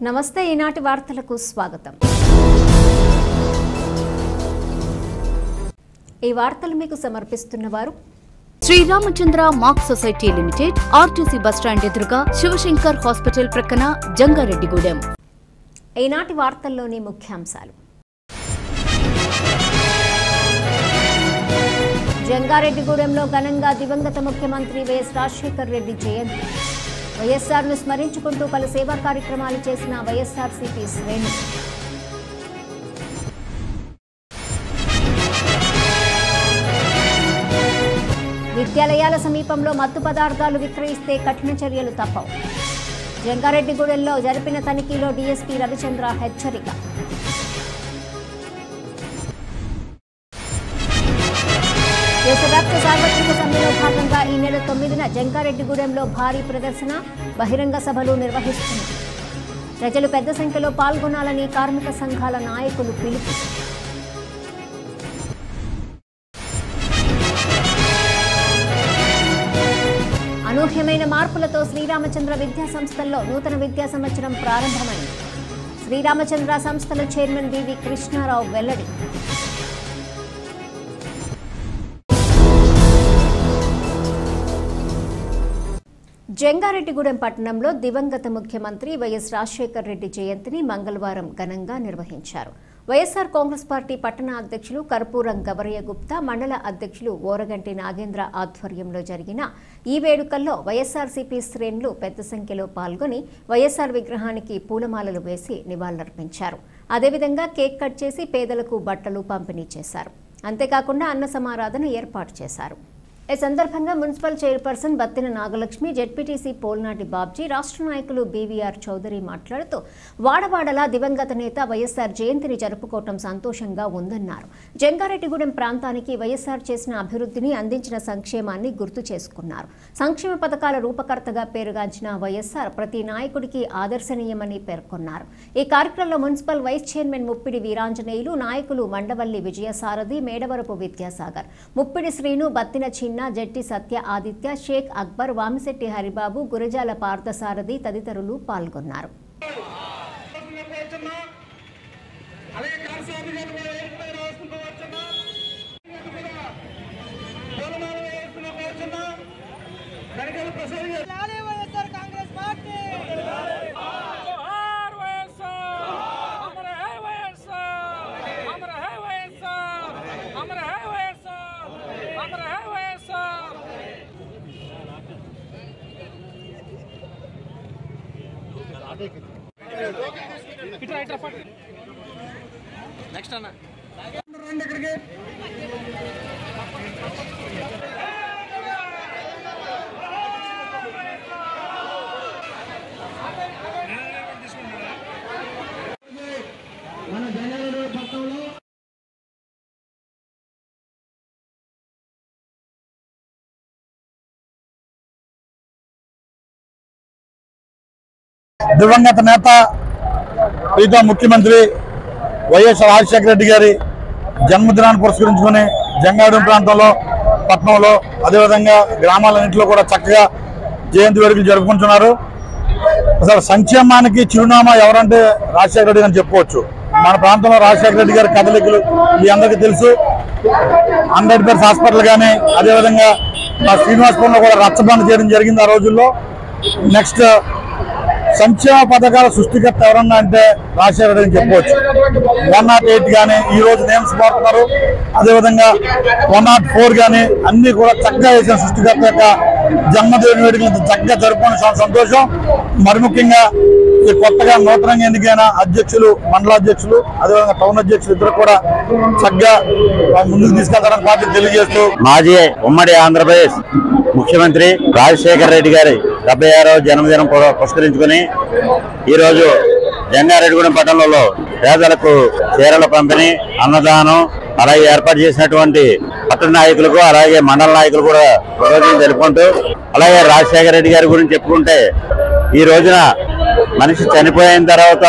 నమస్తే ఈనాటి వార్తలకు స్వాగతం। ఈ వార్తలు మీకు సమర్పిస్తున్నవారు Sriramachandra mark society limited, RTC bus stand ఎదురుగా శివశంకర్ హాస్పిటల్ ప్రక్కన జంగారెడ్డిగూడెం। ఈనాటి వార్తల్లోని ముఖ్యాంశాలు। జంగారెడ్డిగూడెంలో ఘనంగా దివంగత ముఖ్యమంత్రి వైఎస్ రాజశేఖర్ రెడ్డి జయంతి। వైఎస్ఆర్ను స్మరించుకుంటూ పలు సేవా కార్యక్రమాలు చేసిన వైఎస్ఆర్సీపీ శ్రేణులు। విద్యాలయాల సమీపంలో మత్తు పదార్థాలు విక్రయిస్తే కఠిన చర్యలు తప్పవు। జంగారెడ్డిగూడెంలో జరిపిన తనిఖీలో డీఎస్పీ రవిచంద్ర హెచ్చరిక। దేశవ్యాప్త సార్వత్రిక సమ్మెలో భాగంగా ఈ నెల 9న జంగారెడ్డిగూడెంలో భారీ ప్రదర్శన, బహిరంగ సభలు నిర్వహిస్తున్నారు। ప్రజలు పెద్ద సంఖ్యలో పాల్గొనాలని కార్మిక సంఘాల నాయకులు పిలుపు। అనూహ్యమైన మార్పులతో శ్రీరామచంద్ర విద్యా సంస్థల్లో నూతన విద్యా సంవత్సరం ప్రారంభమైంది। శ్రీరామచంద్ర సంస్థల చైర్మన్ వివి కృష్ణారావు వెల్లడి। జంగారెడ్డిగూడెం పట్టణంలో దివంగత ముఖ్యమంత్రి వైఎస్ రాజశేఖర్ రెడ్డి జయంతిని మంగళవారం ఘనంగా నిర్వహించారు। వైఎస్ఆర్ కాంగ్రెస్ పార్టీ పట్టణ అధ్యక్షులు కర్పూరం గవరయ్య గుప్తా, మండల అధ్యక్షులు ఓరగంటి నాగేంద్ర ఆధ్వర్యంలో జరిగిన ఈ వేడుకల్లో వైఎస్ఆర్సీపీ శ్రేణులు పెద్ద సంఖ్యలో పాల్గొని వైఎస్ఆర్ విగ్రహానికి పూలమాలలు వేసి నివాళులర్పించారు। అదేవిధంగా కేక్ కట్ చేసి పేదలకు బట్టలు పంపిణీ చేశారు। అంతేకాకుండా అన్న సమారాధన ఏర్పాటు చేశారు। ఈ సందర్భంగా municipal chairperson Battina Nagalakshmi, ZPTC Polnati Babji, రాష్ట్ర నాయకులు బీవీఆర్ చౌదరి మాట్లాడుతూ వాడవాడలా దివంగత నేత వైఎస్ఆర్ జయంతిని జరుపుకోవటం సంతోషంగా ఉందన్నారు। జంగారెడ్డిగూడెం ప్రాంతానికి వైఎస్ఆర్ చేసిన అభివృద్ధిని, అందించిన సంక్షేమాన్ని గుర్తు చేసుకున్నారు। సంక్షేమ పథకాల రూపకర్తగా పేరుగాంచిన వైఎస్ఆర్ ప్రతి నాయకుడికి ఆదర్శనీయమని పేర్కొన్నారు। ఈ కార్యక్రమంలో municipal vice chairman Muppidi Veeranjaneyulu, నాయకులు మండవల్లి విజయసారథి, మేడవరపు విద్యాసాగర్, ముప్పిడి శ్రీను, బత్తిన చిన్న, జట్టి సత్య ఆదిత్య, షేక్ అక్బర్, వామిశెట్టి హరిబాబు, గురజాల పార్థసారథి తదితరులు పాల్గొన్నారు। నెక్స్ట్ అన్న దివంగత నేత ప్రీతం ముఖ్యమంత్రి వైఎస్ రాజశేఖర రెడ్డి గారి జన్మదినాన్ని పురస్కరించుకుని జంగారెడ్డి ప్రాంతంలో, పట్టణంలో, అదేవిధంగా గ్రామాలన్నింటిలో కూడా చక్కగా జయంతి వేడుకలు జరుపుకుంటున్నారు। అసలు సంక్షేమానికి చిరునామా ఎవరంటే రాజశేఖర రెడ్డి అని చెప్పుకోవచ్చు। మన ప్రాంతంలో రాజశేఖర రెడ్డి గారి కదలికలు మీ అందరికీ తెలుసు। అంబేద్కర్ హాస్పిటల్ కానీ, అదేవిధంగా శ్రీనివాసపురంలో కూడా రచ్చబండ చేయడం జరిగింది ఆ రోజుల్లో। నెక్స్ట్ సంక్షేమ పథకాల సృష్టికర్త ఎవరన్నా అంటే రాజశేఖర రెడ్డి అని చెప్పవచ్చు। 108 కానీ ఈ రోజు నేమ్స్ మారుతున్నారు, అదేవిధంగా 104 కానీ అన్ని కూడా చక్కగా చేసిన సృష్టికర్త యొక్క జన్మదిన వేడుకలు చక్కగా జరుపుకునే సంతోషం। మరి ముఖ్యంగా ఈ కొత్తగా నూతనంగా ఎన్నికైన అధ్యక్షులు, మండల అధ్యక్షులు, అదేవిధంగా టౌన్ అధ్యక్షులు ఇద్దరు కూడా చక్కగా ముందుకు తీసుకెళ్తారని పార్టీ తెలియజేస్తూ, మాజీ ఉమ్మడి ఆంధ్రప్రదేశ్ ముఖ్యమంత్రి రాజశేఖర రెడ్డి గారి 76వ జన్మదినం పురస్కరించుకుని ఈరోజు జంగారెడ్డిగూడెం పట్టణంలో పేదలకు చీరల పంపిణీ, అన్నదానం, అలాగే ఏర్పాటు చేసినటువంటి పట్టణ నాయకులకు, అలాగే మండల నాయకులు కూడా రోజులు జరుపుకుంటూ, అలాగే రాజశేఖర రెడ్డి గారి గురించి చెప్పుకుంటే ఈ రోజున మనిషి చనిపోయిన తర్వాత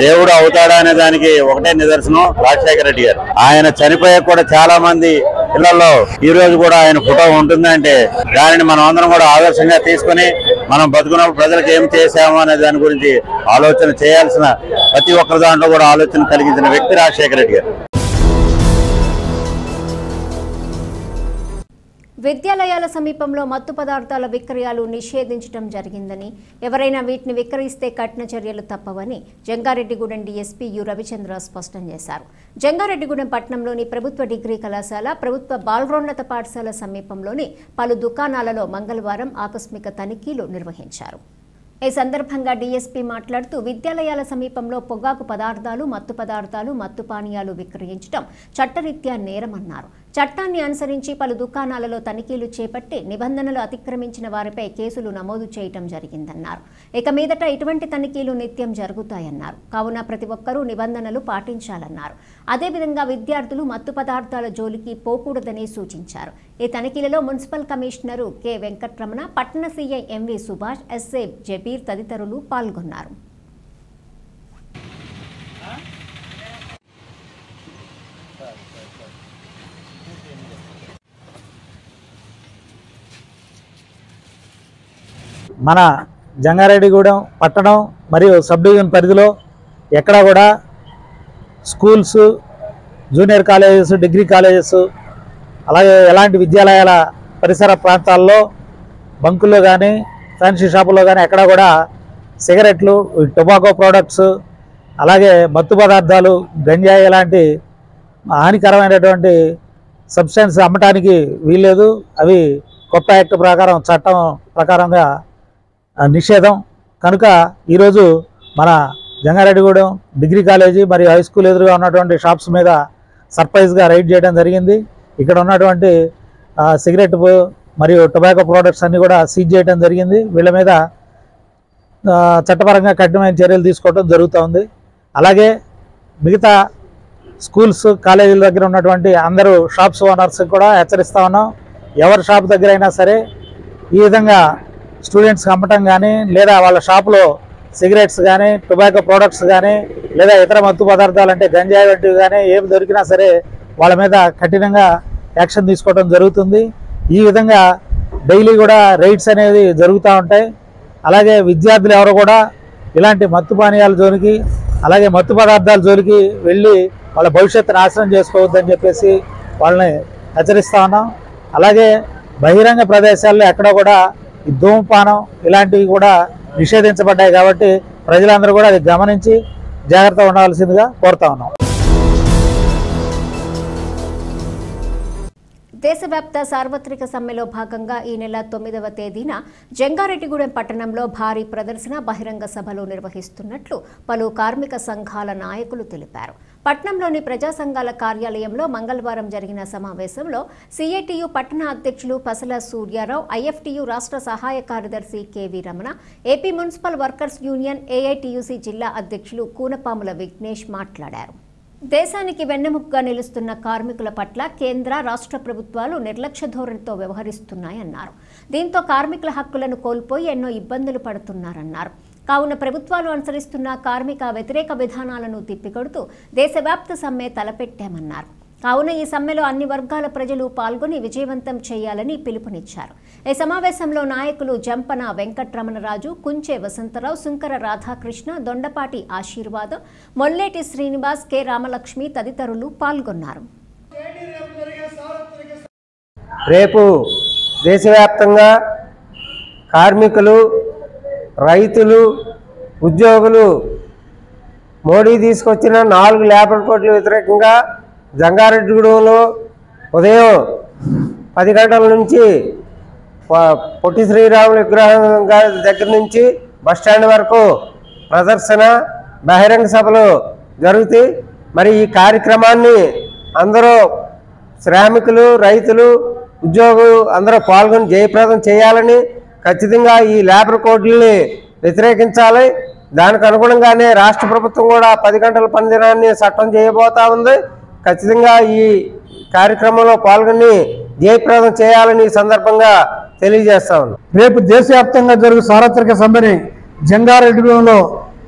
దేవుడు అవుతాడా అనే దానికి ఒకటే నిదర్శనం రాజశేఖర రెడ్డి గారు। ఆయన చనిపోయాక కూడా చాలా మంది ఇళ్లలో ఈ రోజు కూడా ఆయన ఫోటో ఉంటుందంటే దానిని మనం అందరం కూడా ఆదర్శంగా తీసుకుని మనం బతుకున్నప్పుడు ప్రజలకు ఏం చేశాము అనే దాని గురించి ఆలోచన చేయాల్సిన ప్రతి ఒక్కరి దాంట్లో కూడా ఆలోచన కలిగించిన వ్యక్తి రాజశేఖర రెడ్డి గారు. విద్యాలయాల సమీపంలో మత్తు పదార్థాల విక్రయాలు నిషేధించడం జరిగిందని, ఎవరైనా వీటిని విక్రయిస్తే కఠిన చర్యలు తప్పవని జంగారెడ్డిగూడెం డీఎస్పీ యు రవిచంద్ర స్పష్టం చేశారు. జంగారెడ్డిగూడెం పట్టణంలోని ప్రభుత్వ డిగ్రీ కళాశాల, ప్రభుత్వ బాలరోన్నత పాఠశాల సమీపంలోని పలు దుకాణాలలో మంగళవారం ఆకస్మిక తనిఖీలు నిర్వహించారు. ఈ సందర్భంగా డీఎస్పీ మాట్లాడుతూ విద్యాలయాల సమీపంలో పొగాకు పదార్థాలు, మత్తు పదార్థాలు, మత్తు పానీయాలు విక్రయించడం చట్టరీత్యా నేరమన్నారు. చట్టాన్ని అనుసరించి పలు దుకాణాలలో తనిఖీలు చేపట్టి నిబంధనలు అతిక్రమించిన వారిపై కేసులు నమోదు చేయడం జరిగిందన్నారు. ఇక మీదట ఇటువంటి తనిఖీలు నిత్యం జరుగుతాయన్నారు. కావున ప్రతి ఒక్కరూ నిబంధనలు పాటించాలన్నారు. అదేవిధంగా విద్యార్థులు మత్తు పదార్థాల జోలికి పోకూడదని సూచించారు. ఈ తనిఖీలలో మున్సిపల్ కమిషనరు కె వెంకట్రమణ, పట్టణ CI MV Subhash, SI Jabir తదితరులు పాల్గొన్నారు. మన జంగారెడ్డిగూడెం పట్టణం మరియు సబ్ డివిజన్ పరిధిలో ఎక్కడా కూడా schools, junior colleges, degree colleges, అలాగే ఎలాంటి విద్యాలయాల పరిసర ప్రాంతాల్లో బంకుల్లో కానీ ఫ్యాన్సీ షాపుల్లో కానీ ఎక్కడా కూడా సిగరెట్లు, టొబాకో ప్రోడక్ట్స్, అలాగే మత్తు పదార్థాలు, గంజాయి లాంటి హానికరమైనటువంటి సబ్స్టెన్స్ అమ్మటానికి వీల్లేదు. అవి కొత్త యాక్ట్ ప్రకారం, చట్టం ప్రకారంగా నిషేధం. కనుక ఈరోజు మన జంగారెడ్డిగూడెం డిగ్రీ కాలేజీ మరియు హై స్కూల్ ఎదురుగా ఉన్నటువంటి షాప్స్ మీద సర్ప్రైజ్గా రైడ్ చేయడం జరిగింది. ఇక్కడ ఉన్నటువంటి సిగరెట్ మరియు టొబాకో ప్రోడక్ట్స్ అన్నీ కూడా సీజ్ చేయడం జరిగింది. వీళ్ళ మీద చట్టపరంగా కఠినమైన చర్యలు తీసుకోవడం జరుగుతూ. అలాగే మిగతా స్కూల్స్, కాలేజీల దగ్గర ఉన్నటువంటి అందరూ షాప్స్ ఓనర్స్ కూడా హెచ్చరిస్తూ ఉన్నాం. ఎవరి షాప్ దగ్గర అయినా సరే ఈ విధంగా స్టూడెంట్స్కి అమ్మటం కానీ, లేదా వాళ్ళ షాపులో సిగరెట్స్ కానీ, టొబాకో ప్రోడక్ట్స్ కానీ, లేదా ఇతర మత్తు పదార్థాలు అంటే గంజాయి వంటివి కానీ ఏమి దొరికినా సరే వాళ్ళ మీద కఠినంగా యాక్షన్ తీసుకోవడం జరుగుతుంది. ఈ విధంగా డైలీ కూడా రైడ్స్ అనేవి జరుగుతూ ఉంటాయి. అలాగే విద్యార్థులు ఎవరు కూడా ఇలాంటి మత్తు పానీయాల జోలికి, అలాగే మత్తు పదార్థాల జోలికి వెళ్ళి వాళ్ళ భవిష్యత్తు నాశనం చేసుకోవద్దని చెప్పేసి వాళ్ళని హెచ్చరిస్తూ ఉన్నాం. అలాగే బహిరంగ ప్రదేశాల్లో ఎక్కడ కూడా ఈ ధూమపానం ఇలాంటివి కూడా నిషేధించబడ్డాయి. కాబట్టి ప్రజలందరూ కూడా అది గమనించి జాగ్రత్తగా ఉండవలసిందిగా కోరుతా ఉన్నాం. దేశవ్యాప్త సార్వత్రిక సమ్మెలో భాగంగా ఈ నెల 9వ తేదీన జంగారెడ్డిగూడెం పట్టణంలో భారీ ప్రదర్శన, బహిరంగ సభలు నిర్వహిస్తున్నట్లు పలు కార్మిక సంఘాల నాయకులు తెలిపారు. పట్నంలోని ప్రజా సంఘాల కార్యాలయంలో మంగళవారం జరిగిన సమావేశంలో సిఐటియు పట్టణ అధ్యక్షులు పసల సూర్యారావు, ఐఎఫ్టియు రాష్ట్ర సహాయ కార్యదర్శి KV Ramana, AP municipal workers union AITUC జిల్లా అధ్యక్షులు కూనపాముల విఘ్నేష్ మాట్లాడారు. దేశానికి వెన్నెముకగా నిలుస్తున్న కార్మికుల పట్ల కేంద్ర, రాష్ట్ర ప్రభుత్వాలు నిర్లక్ష్య ధోరణితో వ్యవహరిస్తున్నాయన్నారు. దీంతో కార్మికుల హక్కులను కోల్పోయి ఎన్నో ఇబ్బందులు పడుతున్నారన్నారు. కావున ప్రభుత్వాలు అనుసరిస్తున్న కార్మిక వ్యతిరేక విధానాలను తిప్పికొడుతూ దేశవ్యాప్త సమ్మె తలపెట్టామన్నారు. కావున ఈ సమ్మెలో అన్ని వర్గాల ప్రజలు పాల్గొని విజయవంతం చేయాలని పిలుపునిచ్చారు. ఈ సమావేశంలో నాయకులు జంపన వెంకట్రమణరాజు, కుంచే వసంతరావు, సుంకర రాధాకృష్ణ, దొండపాటి ఆశీర్వాదం, మొల్లేటి శ్రీనివాస్, కె రామలక్ష్మి తదితరులు పాల్గొన్నారు. రేపు దేశవ్యాప్తంగా కార్మికులు, రైతులు, ఉద్యోగులు మోడీ తీసుకొచ్చిన 4 లేబర్ కోడ్ల వ్యతిరేకంగా జంగారెడ్డిగూడెంలో ఉదయం 10 గంటల నుంచి పొట్టి శ్రీరాములు విగ్రహం దగ్గర నుంచి బస్టాండ్ వరకు ప్రదర్శన, బహిరంగ సభలు జరుగుతాయి. మరి ఈ కార్యక్రమాన్ని అందరూ శ్రామికులు, రైతులు, ఉద్యోగులు అందరూ పాల్గొని జయప్రదం చేయాలని, ఖచ్చితంగా ఈ లేబర్ కోడ్లని వ్యతిరేకించాలి. దానికి అనుగుణంగానే రాష్ట్ర ప్రభుత్వం కూడా 10 గంటల పనిదినాన్ని చట్టం చేయబోతా ఉంది. ఖచ్చితంగా ఈ కార్యక్రమంలో పాల్గొని జయప్రదం చేయాలని సందర్భంగా తెలియజేస్తా ఉన్నాం. రేపు దేశవ్యాప్తంగా జరుగు సార్వత్రిక సమ్మెని జంగారెడ్డిగూడెంలో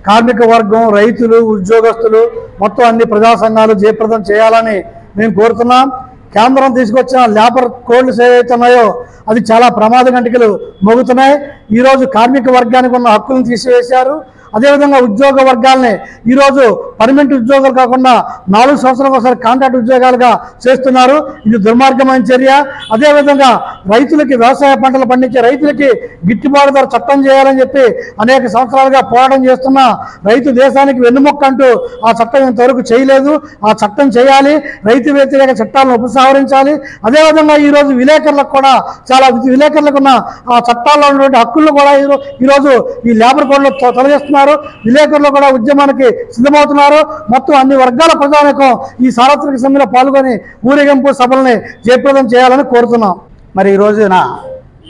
కార్మిక వర్గం, రైతులు, ఉద్యోగస్తులు మొత్తం అన్ని ప్రజా సంఘాలు జయప్రదం చేయాలని మేము కోరుతున్నాం. కేంద్రం తీసుకొచ్చిన లేబర్ కోడ్లు ఏవైతున్నాయో అది చాలా ప్రమాద గంటికలు మోగుతున్నాయి. ఈరోజు కార్మిక వర్గానికి ఉన్న హక్కులను తీసివేశారు. అదేవిధంగా ఉద్యోగ వర్గాల్ని ఈరోజు పర్మనెంట్ ఉద్యోగాలు కాకుండా 4 సంవత్సరాలకు ఒకసారి కాంట్రాక్ట్ ఉద్యోగాలుగా చేస్తున్నారు. ఇది దుర్మార్గమైన చర్య. అదేవిధంగా రైతులకి, వ్యవసాయ పంటలు పండించే రైతులకి గిట్టుబాటు ధర చట్టం చేయాలని చెప్పి అనేక సంవత్సరాలుగా పోరాటం చేస్తున్న రైతు దేశానికి వెన్నుముక్క అంటూ ఆ చట్టం ఇంతవరకు చేయలేదు. ఆ చట్టం చేయాలి. రైతు వ్యతిరేక చట్టాలను ఉపసంహరించాలి. అదేవిధంగా ఈరోజు విలేకరులకు కూడా విలేకరులకు ఉన్న ఆ చట్టాల్లో ఉన్నటువంటి హక్కులను కూడా ఈరోజు ఈ లేబర్ కోడ్లో తొలగిస్తున్నారు. విలేకరులు కూడా ఉద్యమానికి సిద్ధమవుతున్నారు. మొత్తం అన్ని వర్గాల ప్రజానికం ఈ సార్వత్రిక సమ్మెలో పాల్గొని ఊరేగింపు సభల్ని జయప్రదం చేయాలని కోరుతున్నాం. మరి ఈ రోజున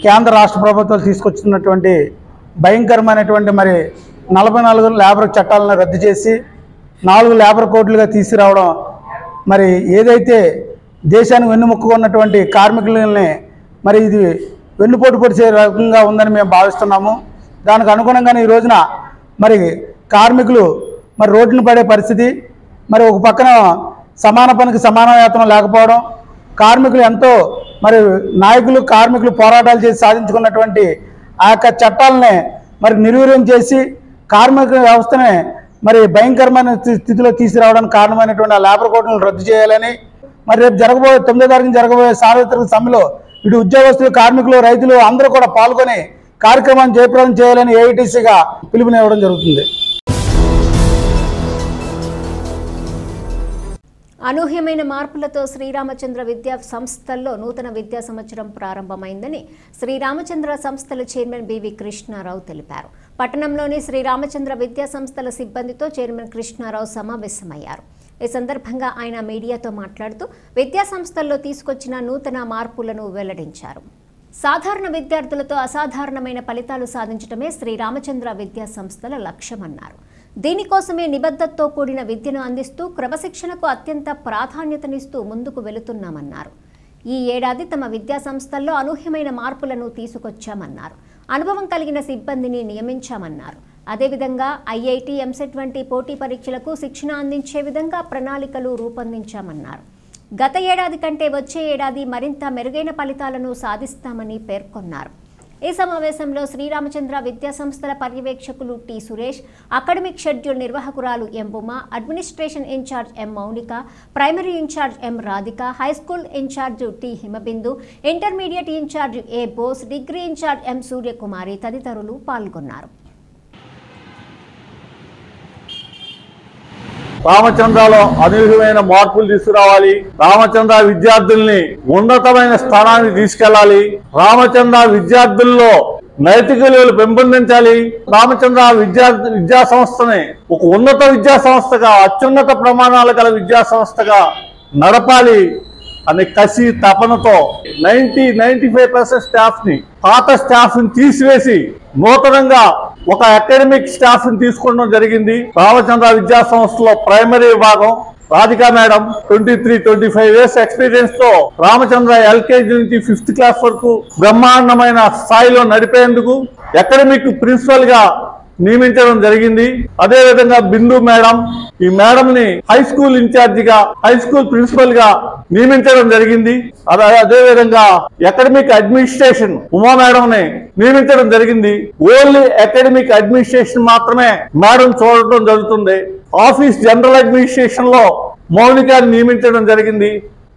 కేంద్ర రాష్ట్ర ప్రభుత్వాలు తీసుకొచ్చినటువంటి భయంకరమైనటువంటి 44 లేబర్ చట్టాలను రద్దు చేసి 4 లేబర్ కోడ్లుగా తీసుకురావడం, మరి ఏదైతే దేశానికి వెన్నుముక్క ఉన్నటువంటి కార్మికులని ఇది వెన్నుపోటు పొడిచే రకంగా ఉందని మేము భావిస్తున్నాము. దానికి అనుగుణంగానే ఈ రోజున కార్మికులు రోడ్డును పడే పరిస్థితి, ఒక పక్కన సమాన పనికి సమాన వేతనం లేకపోవడం, కార్మికులు ఎంతో నాయకులు కార్మికులు పోరాటాలు చేసి సాధించుకున్నటువంటి ఆ యొక్క చట్టాలని నిర్వీర్యం చేసి కార్మిక వ్యవస్థని భయంకరమైన స్థితిలో తీసుకురావడానికి కారణమైనటువంటి ఆ లేబర్ కోడ్లను రద్దు చేయాలని, రేపు జరగబోయే 9వ తారీఖున జరగబోయే సార్వత్రిక సమ్మెలో ఇటు ఉద్యోగస్తులు, కార్మికులు, రైతులు అందరూ కూడా పాల్గొని కార్యక్రమాన్ని జయప్రదం చేయాలని ఏఐటీసీగా పిలుపునివ్వడం జరుగుతుంది. అనూహ్యమైన మార్పులతో శ్రీరామచంద్ర విద్యా సంస్థల్లో నూతన విద్యా సంవత్సరం ప్రారంభమైందని శ్రీరామచంద్ర సంస్థల చైర్మన్ బివి కృష్ణారావు తెలిపారు. పట్టణంలోని శ్రీరామచంద్ర విద్యా సంస్థల సిబ్బందితో చైర్మన్ కృష్ణారావు సమావేశమయ్యారు. ఈ సందర్భంగా ఆయన మీడియాతో మాట్లాడుతూ విద్యా సంస్థల్లో తీసుకొచ్చిన నూతన మార్పులను వెల్లడించారు. సాధారణ విద్యార్థులతో అసాధారణమైన ఫలితాలు సాధించడమే శ్రీరామచంద్ర విద్యా సంస్థల లక్ష్యమన్నారు. దీనికోసమే నిబద్ధతతో కూడిన విద్యను అందిస్తూ క్రమశిక్షణకు అత్యంత ప్రాధాన్యతనిస్తూ ముందుకు వెళుతున్నామన్నారు. ఈ ఏడాది తమ విద్యా సంస్థల్లో అనూహ్యమైన మార్పులను తీసుకొచ్చామన్నారు. అనుభవం కలిగిన సిబ్బందిని నియమించామన్నారు. అదేవిధంగా ఐఐటి, ఎంసెట్ వంటి పోటీ పరీక్షలకు శిక్షణ అందించే విధంగా ప్రణాళికలు రూపొందించామన్నారు. గత ఏడాది కంటే వచ్చే ఏడాది మరింత మెరుగైన ఫలితాలను సాధిస్తామని పేర్కొన్నారు. ఈ సమావేశంలో శ్రీరామచంద్ర విద్యా సంస్థల పర్యవేక్షకులు టి సురేష్, అకాడమిక్ షెడ్యూల్ నిర్వాహకురాలు M Uma, administration incharge M Mounika, primary incharge M Radhika, high school incharge T Himabindu, intermediate incharge A Bose, degree incharge M Suryakumari తదితరులు పాల్గొన్నారు. రామచంద్రలో అనూహ్యమైన మార్పులు తీసుకురావాలి. రామచంద్ర విద్యార్థుల్ని ఉన్నతమైన స్థానానికి తీసుకెళ్లాలి. రామచంద్ర విద్యార్థుల్లో నైతిక విలువలు పెంపొందించాలి. రామచంద్ర విద్యా సంస్థని ఒక ఉన్నత విద్యా సంస్థగా, అత్యున్నత ప్రమాణాలు గల విద్యా సంస్థగా నడపాలి అనే కసి తపనతో 95% స్టాఫ్ ని, పాత స్టాఫ్ ని తీసివేసి నూతనంగా ఒక అకాడమిక్ స్టాఫ్ ని తీసుకోవడం జరిగింది. రామచంద్ర విద్యా సంస్థలో ప్రైమరీ విభాగం రాధికా మేడం 23-25 ఇయర్స్ ఎక్స్పీరియన్స్ తో రామచంద్ర ఎల్కేజీ నుంచి 5th క్లాస్ వరకు బ్రహ్మాండమైన స్థాయిలో నడిపేందుకు అకాడమిక్ ప్రిన్సిపల్ గా నియమించడం జరిగింది. అదే విధంగా బిందు మేడం, ఈ మేడం ని హై స్కూల్ ఇన్ఛార్జ్ గా, హై స్కూల్ ప్రిన్సిపల్ గా నియమించడం జరిగింది. అదే విధంగా అకాడమిక్ అడ్మినిస్ట్రేషన్ ఉమా మేడం ని నియమించడం జరిగింది. ఓన్లీ అకాడమిక్ అడ్మినిస్ట్రేషన్ మాత్రమే మేడం చూడటం జరుగుతుంది. ఆఫీస్ జనరల్ అడ్మినిస్ట్రేషన్ లో మౌనికాన్ని నియమించడం జరిగింది.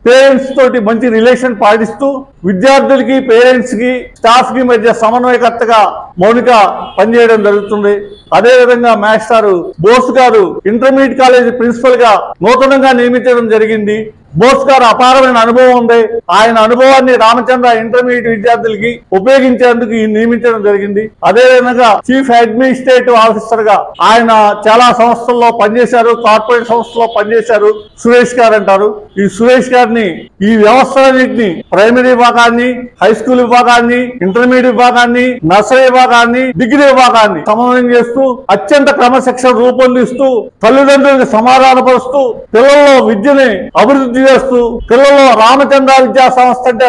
పేరెంట్స్ తోటి మంచి రిలేషన్ పాటిస్తూ విద్యార్థులకి, పేరెంట్స్ కి, స్టాఫ్ కి మధ్య సమన్వయకర్తగా మౌనిక పనిచేయడం జరుగుతుంది. అదే విధంగా మాస్టర్ బోస్ గారు ఇంటర్మీడియట్ కాలేజ్ ప్రిన్సిపల్ గా నూతనంగా నియమించడం జరిగింది. బోస్ గారు అపారమైన అనుభవం ఉంది. ఆయన అనుభవాన్ని రామచంద్ర ఇంటర్మీడియట్ విద్యార్థులకి ఉపయోగించేందుకు నియమించడం జరిగింది. అదే విధంగా చీఫ్ అడ్మినిస్ట్రేటివ్ ఆఫీసర్ గా ఆయన చాలా సంస్థల్లో పనిచేశారు, కార్పొరేట్ సంస్థల్లో పనిచేశారు. సురేష్ గారు అంటారు. ఈ సురేష్ గారిని ఈ వ్యవస్థలన్నింటినీ, ప్రైమరీ విభాగాన్ని, హై స్కూల్ విభాగాన్ని, ఇంటర్మీడియట్ విభాగాన్ని, నర్సరీ విభాగాన్ని, డిగ్రీ విభాగాన్ని సమన్వయం చేస్తూ అత్యంత క్రమశిక్షణ రూపొందిస్తూ తల్లిదండ్రులకు సమాధానపరుస్తూ పిల్లల్లో విద్యని అభివృద్ధి చేస్తూ పిల్లల్లో రామచంద్ర విద్యా సంస్థ అంటే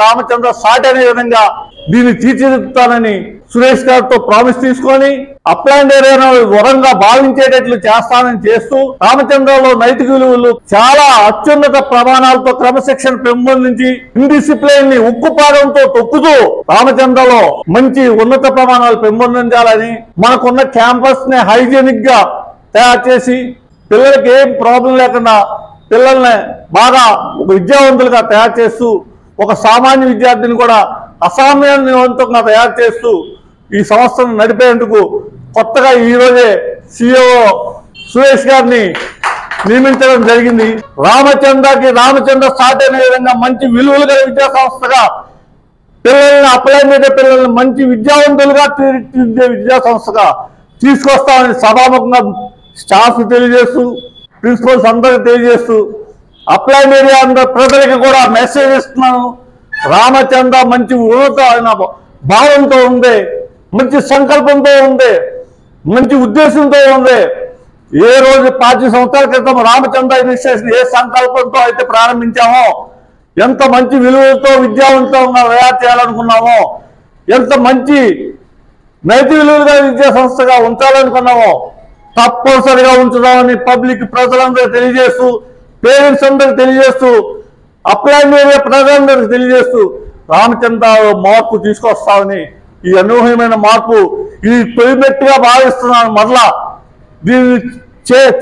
రామచంద్ర సాటి అనే విధంగా దీన్ని తీర్చిదిద్దుతానని సురేష్ గారితో ప్రామిస్ తీసుకొని అప్లాండ్ ఏరియాను వరంగా భావించేటట్లు చేస్తానని చేస్తూ రామచంద్రలో నైతిక విలువలు చాలా అత్యున్నత ప్రమాణాలతో క్రమశిక్షణ పెంపొందించి ఇండిసిప్లిన్ ని ఉక్కుపాదంతో తొక్కుతూ రామచంద్రలో మంచి ఉన్నత ప్రమాణాలు పెంపొందించాలని మనకున్న క్యాంపస్ ని హైజీనిక్ గా తయారు చేసి పిల్లలకి ఏం ప్రాబ్లం లేకుండా పిల్లల్ని బాగా విద్యావంతులుగా తయారు చేస్తూ ఒక సామాన్య విద్యార్థిని కూడా అసామాన్యవంతంగా తయారు చేస్తూ ఈ సంస్థను నడిపేందుకు కొత్తగా ఈరోజే CEO సురేష్ గారిని నియమించడం జరిగింది. రామచంద్ర స్టార్ట్ అయిన విధంగా మంచి విలువలు గల విద్యా సంస్థగా పిల్లల్ని అప్లై మీద పిల్లల్ని మంచి విద్యావంతులుగా తీర్చిదిద్దే విద్యా సంస్థగా తీసుకొస్తామని సభాముఖంగా స్టాఫ్ తెలియజేస్తూ ప్రిన్సిపల్స్ అందరికీ తెలియజేస్తూ అప్లై మీడియా అందరూ ప్రజలకి కూడా మెసేజ్ ఇస్తున్నాను. రామచంద్ర మంచి ఉన్నతమైన భావంతో ఉంది, మంచి సంకల్పంతో ఉంది, మంచి ఉద్దేశంతో ఉంది. ఏ రోజు 5 సంవత్సరాల క్రితం రామచంద్ర ఇనిషియేషన్ ఏ సంకల్పంతో అయితే ప్రారంభించామో, ఎంత మంచి విలువలతో విద్యావంతంగా తయారు చేయాలనుకున్నామో, ఎంత మంచి నైతిక విలువలుగా విద్యా సంస్థగా ఉంచాలనుకున్నామో తప్పనిసరిగా ఉంచుదామని పబ్లిక్ ప్రజలందరూ తెలియజేస్తూ, పేరెంట్స్ అందరికి తెలియజేస్తూ, అప్లై మీడియా ప్రజలందరికి తెలియజేస్తూ రామచంద్ర మార్పు తీసుకొస్తామని, ఈ అనూహ్యమైన మార్పు ఇది తొలిమెట్టుగా భావిస్తున్నాను. మరలా దీన్ని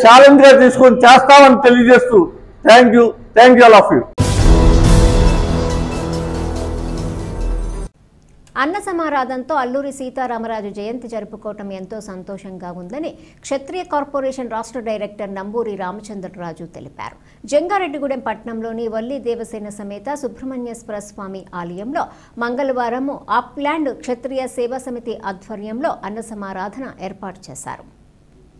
ఛాలెంజ్ గా తీసుకొని చేస్తామని తెలియజేస్తూ thank you all of you. అన్న సమారాధనతో అల్లూరి సీతారామరాజు జయంతి జరుపుకోవటం ఎంతో సంతోషంగా ఉందని క్షత్రియ కార్పొరేషన్ రాష్ట్ర డైరెక్టర్ నంబూరి రామచంద్రరాజు తెలిపారు. జంగారెడ్డిగూడెం పట్టణంలోని వల్లి దేవసేన సమేత సుబ్రహ్మణ్యేశ్వర స్వామి ఆలయంలో మంగళవారం అప్లాండ్ క్షత్రియ సేవా సమితి ఆధ్వర్యంలో అన్న సమారాధన ఏర్పాటు చేశారు.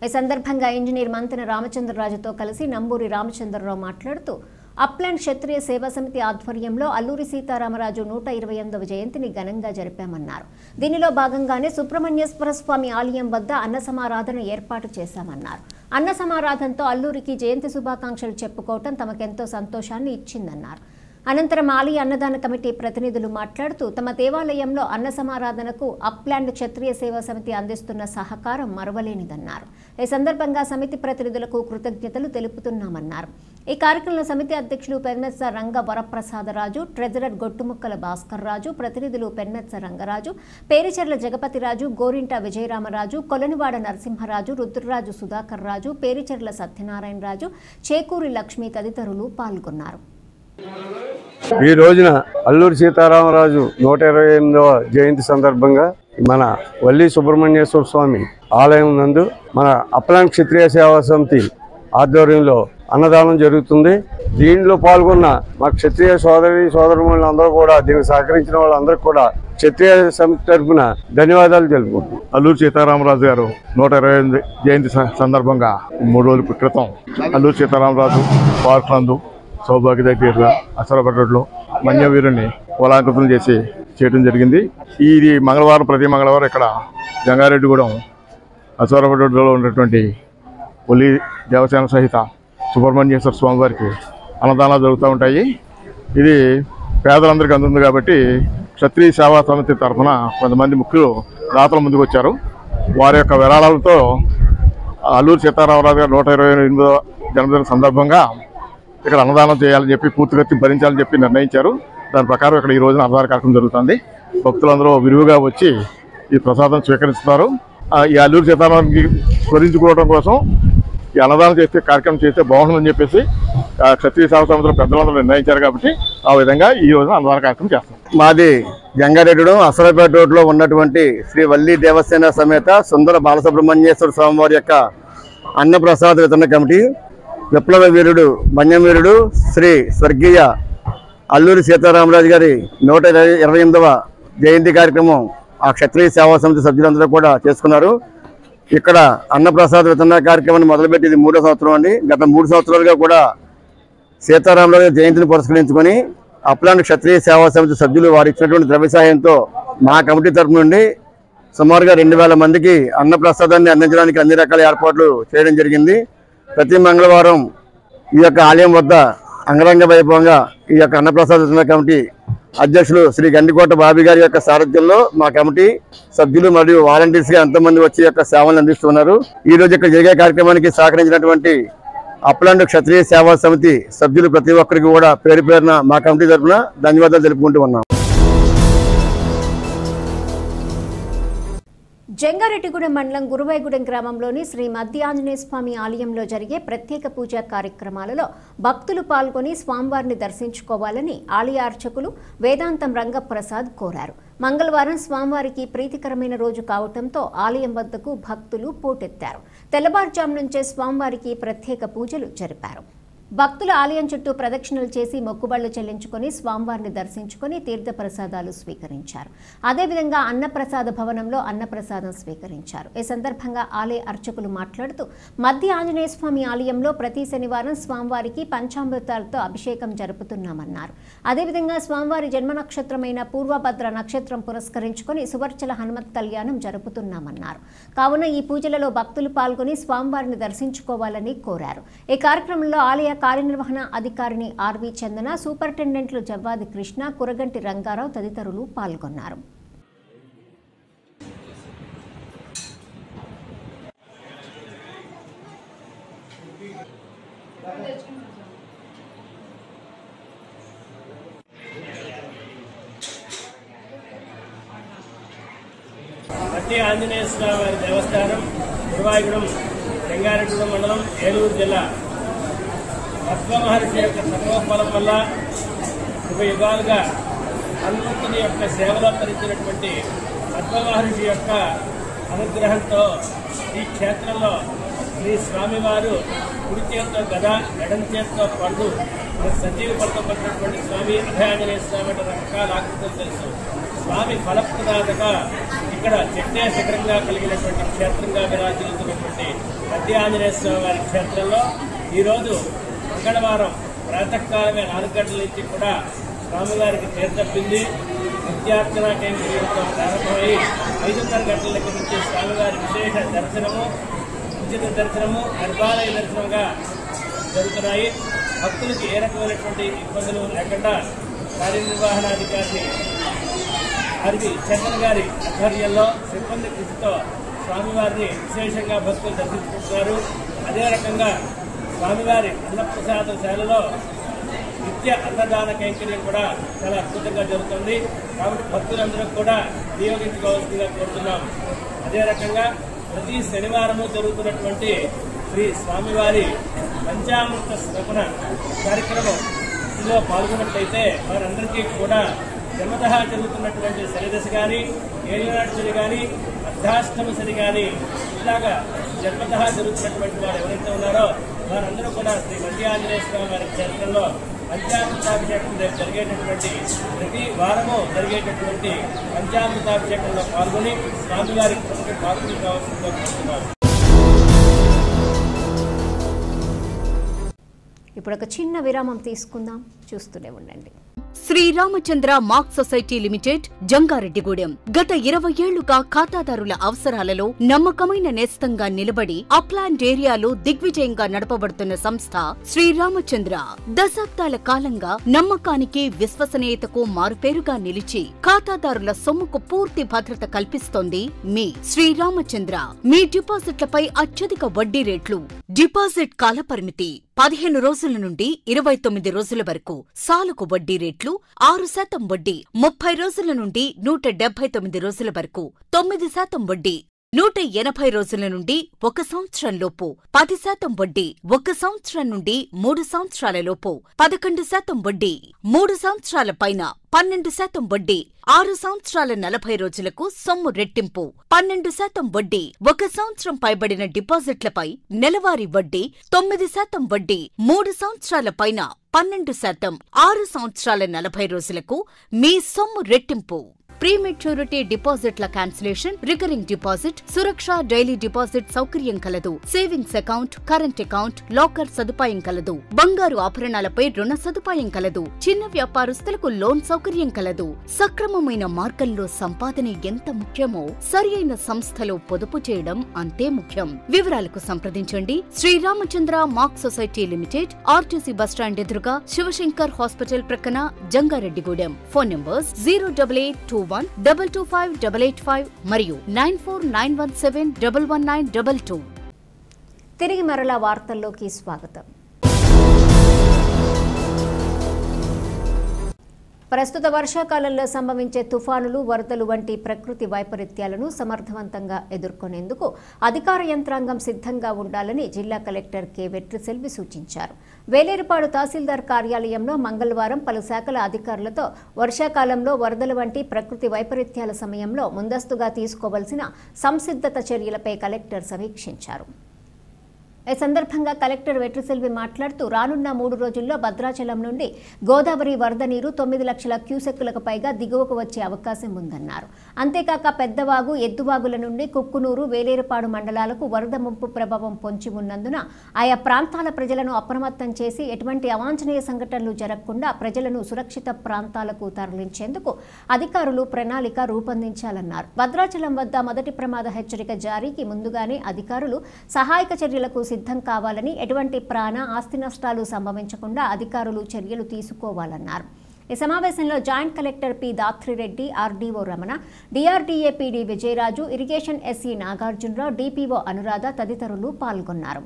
ఈ సందర్భంగా ఇంజనీర్ మంతెన రామచంద్రరాజుతో కలిసి నంబూరి రామచంద్రరావు మాట్లాడుతూ అప్లాండ్ క్షత్రియ సేవా సమితి ఆధ్వర్యంలో అల్లూరి సీతారామరాజు 128వ జయంతిని ఘనంగా జరిపామన్నారు. దీనిలో భాగంగానే సుబ్రహ్మణ్యేశ్వర స్వామి ఆలయం వద్ద అన్న సమారాధన ఏర్పాటు చేశామన్నారు. అన్న సమారాధనతో అల్లూరికి జయంతి శుభాకాంక్షలు చెప్పుకోవటం తమకెంతో సంతోషాన్ని ఇచ్చిందన్నారు. అనంతరం ఆలయ అన్నదాన కమిటీ ప్రతినిధులు మాట్లాడుతూ తమ దేవాలయంలో అన్న సమారాధనకు అప్లాండ్ క్షత్రియ సేవా సమితి అందిస్తున్న సహకారం మరవలేనిదన్నారు. ఈ సందర్భంగా సమితి ప్రతినిధులకు కృతజ్ఞతలు తెలుపుతున్నామన్నారు. ఈ కార్యక్రమంలో సమితి అధ్యక్షులు పెన్మెత్స రంగ వరప్రసాదరాజు, ట్రెజరర్ గొట్టుముక్కల భాస్కర్ రాజు, ప్రతినిధులు పెన్మెత్స రంగరాజు, పేరిచెర్ల జగపతిరాజు, గోరింట విజయరామరాజు, కొలనివాడ నరసింహరాజు, రుద్రరాజు సుధాకర్ రాజు, పేరిచెర్ల సత్యనారాయణ రాజు, చేకూరి లక్ష్మి తదితరులు పాల్గొన్నారు. ఈ రోజున అల్లూరి సీతారామరాజు 128వ జయంతి సందర్భంగా మన వల్లి సుబ్రహ్మణ్యేశ్వర స్వామి ఆలయం నందు మన అప్లాండ్ క్షత్రియ సేవా సమితి ఆధ్వర్యంలో అన్నదానం జరుగుతుంది. దీనిలో పాల్గొన్న మా క్షత్రియ సోదరులందరూ కూడా దీనికి సహకరించిన వాళ్ళందరికీ కూడా క్షత్రియ సమితి తరఫున ధన్యవాదాలు తెలుపుకుంటున్నాం. అల్లూరి సీతారామరాజు గారు 128 జయంతి సందర్భంగా 3 రోజుల క్రితం అల్లూరి సీతారామరాజు పార్క్ నందు సౌభాగ్య దగ్గర అసరపడ్డలో మన్యవీరుని కులాంకృతం చేయడం జరిగింది. ఇది మంగళవారం, ప్రతి మంగళవారం ఇక్కడ జంగారెడ్డిగూడెం అసరపడ్డలో ఉన్నటువంటి ఒలి దేవసేన సహిత సుబ్రహ్మణ్యేశ్వర స్వామి వారికి అన్నదానాలు జరుగుతూ ఉంటాయి. ఇది పేదలందరికీ అందుతుంది కాబట్టి క్షత్రియ సేవా సమితి తరఫున కొంతమంది ముఖ్యులు దాతల ముందుకు వచ్చారు. వారి యొక్క విరాళాలతో అల్లూరి సీతారామరాజు గారు 128వ జన్మదిన సందర్భంగా ఇక్కడ అన్నదానం చేయాలని చెప్పి, పూర్తిగా భరించాలని చెప్పి నిర్ణయించారు. దాని ప్రకారం ఇక్కడ ఈ రోజున అన్నదాన కార్యక్రమం జరుగుతుంది. భక్తులందరూ విరివిగా వచ్చి ఈ ప్రసాదం స్వీకరిస్తున్నారు. ఈ అల్లూరి సీతారామరాజుకి స్మరించుకోవడం కోసం ఈ అన్నదానం చేస్తే కార్యక్రమం చేస్తే బాగుంటుందని చెప్పేసి క్షత్రియ సేవా సమితిలో పెద్దలందరూ నిర్ణయించారు. కాబట్టి ఆ విధంగా ఈ రోజున అన్నదాన కార్యక్రమం చేస్తాం. మాది జంగారెడ్డిగూడెం అసరపేట రోడ్లో ఉన్నటువంటి శ్రీ వల్లి దేవసేన సమేత సుందర బాలసుబ్రహ్మణ్యేశ్వర స్వామి వారి యొక్క అన్నప్రసాద వితరణ కమిటీ విప్లవ వీరుడు మన్యవీరుడు శ్రీ స్వర్గీయ అల్లూరి సీతారామరాజు గారి 128వ జయంతి కార్యక్రమం ఆ క్షత్రియ సేవా సమితి సభ్యులందరూ కూడా చేసుకున్నారు. ఇక్కడ అన్నప్రసాద వితరణ కార్యక్రమాన్ని మొదలుపెట్టి ఇది 3వ సంవత్సరం అండి. గత 3 సంవత్సరాలుగా కూడా సీతారామరాజు జయంతిని పురస్కరించుకొని అప్లాండ్ క్షత్రియ సేవా సమితి సభ్యులు వారు ఇచ్చినటువంటి ద్రవ్య సాయంతో మా కమిటీ తరఫు నుండి సుమారుగా 2000 మందికి అన్నప్రసాదాన్ని అందించడానికి అన్ని రకాల ఏర్పాట్లు చేయడం జరిగింది. ప్రతి మంగళవారం ఈ యొక్క ఆలయం వద్ద అంగరంగ వైభవంగా ఈ యొక్క అన్నప్రసాద వితరణ కమిటీ అధ్యక్షులు శ్రీ గండికోట బాబీ గారి యొక్క సారథ్యంలో మా కమిటీ సభ్యులు మరియు వాలంటీర్స్ గా ఎంతమంది వచ్చి యొక్క సేవలు అందిస్తున్నారు. ఈ రోజు ఇక్కడ జరిగే కార్యక్రమానికి సహకరించినటువంటి అప్లాండ్ క్షత్రియ సేవా సమితి సభ్యులు ప్రతి ఒక్కరికి కూడా పేరు పేరున మా కమిటీ తరఫున ధన్యవాదాలు తెలుపుకుంటూ ఉన్నాం. జంగారెడ్డిగూడెం మండలం గురువాయిగూడెం గ్రామంలోని శ్రీ మధ్య ఆంజనేయ స్వామి ఆలయంలో జరిగే ప్రత్యేక పూజా కార్యక్రమాలలో భక్తులు పాల్గొని స్వామివారిని దర్శించుకోవాలని ఆలయ అర్చకులు వేదాంతం రంగప్రసాద్ కోరారు. మంగళవారం స్వామివారికి ప్రీతికరమైన రోజు కావడంతో ఆలయం వద్దకు భక్తులు పోటెత్తారు. తెల్లవారుజాము నుంచే స్వామివారికి ప్రత్యేక పూజలు జరిపారు. భక్తులు ఆలయం చుట్టూ ప్రదక్షిణలు చేసి మొక్కుబళ్లు చెల్లించుకుని స్వామివారిని దర్శించుకుని తీర్థప్రసాదాలు స్వీకరించారు. అదేవిధంగా అన్నప్రసాద భవనంలో అన్నప్రసాదం స్వీకరించారు. ఈ సందర్భంగా ఆలయ అర్చకులు మాట్లాడుతూ మధ్య ఆంజనేయ స్వామి ఆలయంలో ప్రతి శనివారం స్వామివారికి పంచామృతాలతో అభిషేకం జరుపుతున్నామన్నారు. అదేవిధంగా స్వామివారి జన్మ నక్షత్రమైన పూర్వభద్ర నక్షత్రం పురస్కరించుకుని సువర్చల హనుమత్ కళ్యాణం జరుపుతున్నామన్నారు. కావున ఈ పూజలలో భక్తులు పాల్గొని స్వామివారిని దర్శించుకోవాలని కోరారు. ఈ కార్యక్రమంలో ఆలయ కార్యనిర్వహణ అధికారిని ఆర్వి చందన, సూపరింటెండెంట్లు జవ్వాది కృష్ణ, కురగంటి రంగారావు తదితరులు పాల్గొన్నారు. మధ్య ఆంజనేయ స్వామి వారి దేవస్థానం గురువాయిగూడెం జంగారెడ్డిగూడెం మండలం ఏలూరు జిల్లా పద్మ మహర్షి యొక్క సర్వఫలం వల్ల యుగాలుగా హనుమంతుని యొక్క సేవలో తరించినటువంటి పద్మ మహర్షి యొక్క అనుగ్రహంతో ఈ క్షేత్రంలో శ్రీ స్వామివారు కుడి చేతితో గద, ఎడం చేతితో పండు, సంజీవ పడతో పట్టినటువంటి స్వామి అభయాంజనేయ స్వామి అంటే రకరకాల ఆకృతులు తెలుసు. స్వామి ఫలప్రదాతగా ఇక్కడ చెట్టే శిఖరంగా కలిగినటువంటి క్షేత్రంగా విరాజిల్లుతున్నటువంటి మధ్య ఆంజనేయ స్వామి వారి క్షేత్రంలో ఈరోజు మంగళవారం ప్రాతకాలమే 4 గంటల నుంచి కూడా స్వామివారికి తీర్థపింది నిత్యార్చన కైంకర్యంతో ప్రారంభమై 5:30 గంటల దగ్గర నుంచి స్వామివారి విశేష దర్శనము, ఉచిత దర్శనము, గర్భాలయ దర్శనంగా జరుగుతున్నాయి. భక్తులకు ఏ రకమైనటువంటి ఇబ్బందులు లేకుండా కార్యనిర్వహణాధికారిని ఆర్వి చందన్ గారి ఆధ్వర్యంలో సిబ్బంది కృషితో స్వామివారిని విశేషంగా భక్తులు దర్శించుకుంటున్నారు. అదే రకంగా స్వామివారి అన్నప్రసాదశాలలో నిత్య అన్నదాన కైంకర్యం కూడా చాలా అద్భుతంగా జరుగుతుంది. కాబట్టి భక్తులందరూ కూడా వినియోగించుకోవాల్సిందిగా కోరుతున్నాం. అదే రకంగా ప్రతి శనివారము జరుగుతున్నటువంటి శ్రీ స్వామివారి పంచామృత శ్రవణ కార్యక్రమం ఇందులో పాల్గొన్నట్లయితే వారందరికీ కూడా జన్మతః జరుగుతున్నటువంటి శనిదశ కానీ, ఏలినాటి శని కానీ, అర్ధాష్టమ శని కానీ ఇలాగా జన్మతః జరుగుతున్నటువంటి వారు ఎవరైతే ఉన్నారో వారందరూ కూడా శ్రీ మధ్య ఆంజనేయ స్వామి వారి క్షేత్రంలో పంచామృతాభిషేకం జరిగేటటువంటి ప్రతి వారము జరిగేటటువంటి పంచామృతాభిషేకంలో పాల్గొని స్వామివారి కృపకి పాల్గొని కావాల్సిందిగా కోరుతున్నారు. ఇప్పుడు ఒక చిన్న విరామం తీసుకుందాం, చూస్తూనే ఉండండి. Sriramachandra mark society limited Jangareddygudem గత 20 ఏళ్లుగా ఖాతాదారుల అవసరాలలో నమ్మకమైన నేస్తంగా నిలబడి అప్లాండ్ ఏరియాలో దిగ్విజయంగా నడపబడుతున్న సంస్థ శ్రీరామచంద్ర. దశాబ్దాల కాలంగా నమ్మకానికి, విశ్వసనీయతకు మారుపేరుగా నిలిచి ఖాతాదారుల సొమ్ముకు పూర్తి భద్రత కల్పిస్తోంది మీ శ్రీరామచంద్ర. మీ డిపాజిట్లపై అత్యధిక వడ్డీ రేట్లు, డిపాజిట్ కాలపరిమితి 15 రోజుల నుండి 29 రోజుల వరకు, సాలుకు వడ్డీ రేట్లు 6% వడ్డీ, 30 రోజుల నుండి 179 రోజుల వరకు 9% వడ్డీ, 180 రోజుల నుండి 1 సంవత్సరం లోపు 10% వడ్డీ, 1 సంవత్సరం నుండి 3 సంవత్సరాల లోపు 11% వడ్డీ, 3 సంవత్సరాల పైన 12% వడ్డీ, 6 సంవత్సరాల 40 రోజులకు సొమ్ము రెట్టింపు 12% వడ్డీ, 1 సంవత్సరం పైబడిన డిపాజిట్లపై నెలవారీ వడ్డీ 9% వడ్డీ, 3 సంవత్సరాల పైన 12%, 6 సంవత్సరాల 40 రోజులకు మీ సొమ్ము రెట్టింపు. ప్రీమెచ్యూరిటీ డిపాజిట్ల క్యాన్సిలేషన్, రికరింగ్ డిపాజిట్, సురక్ష డైలీ డిపాజిట్ సౌకర్యం కలదు. Savings account, current account, locker సదుపాయం కలదు. బంగారు ఆభరణాలపై రుణ సదుపాయం కలదు. చిన్న వ్యాపారస్తులకు లోన్ సౌకర్యం కలదు. సక్రమమైన మార్గంలో సంపాదన ఎంత ముఖ్యమో సరియైన సంస్థలో పొదుపు చేయడం అంతే ముఖ్యం. వివరాలకు సంప్రదించండి. Sriramachandra mark society limited, RTC bus stand ఎదురుగా, శివశంకర్ హాస్పిటల్ ప్రక్కన, జంగారెడ్డిగూడెం. ఫోన్ నంబర్స్ 08821 225 885 మరియు 9491711922. తిరిగి మరలా వార్తల్లోకి స్వాగతం. ప్రస్తుత వర్షాకాలంలో సంభవించే తుఫానులు, వరదలు వంటి ప్రకృతి వైపరీత్యాలను సమర్థవంతంగా ఎదుర్కొనేందుకు అధికార యంత్రాంగం సిద్ధంగా ఉండాలని జిల్లా కలెక్టర్ కె వెట్రిసెల్వి సూచించారు. వేలేరుపాడు తహసీల్దార్ కార్యాలయంలో మంగళవారం పలు శాఖల అధికారులతో వర్షాకాలంలో వరదలు వంటి ప్రకృతి వైపరీత్యాల సమయంలో ముందస్తుగా తీసుకోవాల్సిన సంసిద్ధత చర్యలపై కలెక్టర్ సమీక్షించారు. ఈ సందర్భంగా కలెక్టర్ వెట్రిసెల్వి మాట్లాడుతూ రానున్న 3 రోజుల్లో భద్రాచలం నుండి గోదావరి వరద నీరు 9 లక్షల క్యూసెక్కులకు పైగా దిగువకు వచ్చే అవకాశం ఉందన్నారు. అంతేకాక పెద్దవాగు, ఎద్దువాగుల నుండి కుక్కునూరు, వేలేరుపాడు మండలాలకు వరద ముంపు ప్రభావం పొంచి ఉన్నందున ఆయా ప్రాంతాల ప్రజలను అప్రమత్తం చేసి ఎటువంటి అవాంఛనీయ సంఘటనలు జరగకుండా ప్రజలను సురక్షిత ప్రాంతాలకు తరలించేందుకు అధికారులు ప్రణాళిక రూపొందించాలన్నారు. భద్రాచలం వద్ద మొదటి ప్రమాద హెచ్చరిక జారీకి ముందుగానే అధికారులు సహాయక చర్యలకు సిద్ధం కావాలని, ఎటువంటి ప్రాణ, ఆస్తి నష్టాలు సంభవించకుండా అధికారులు చర్యలు తీసుకోవాలన్నారు. ఈ సమావేశంలో joint collector P Dhatri Reddy, RDO Ramana, DRDA PD Vijayaraju, irrigation SC Nagarjuna Rao, DPO Anuradha తదితరులు పాల్గొన్నారు.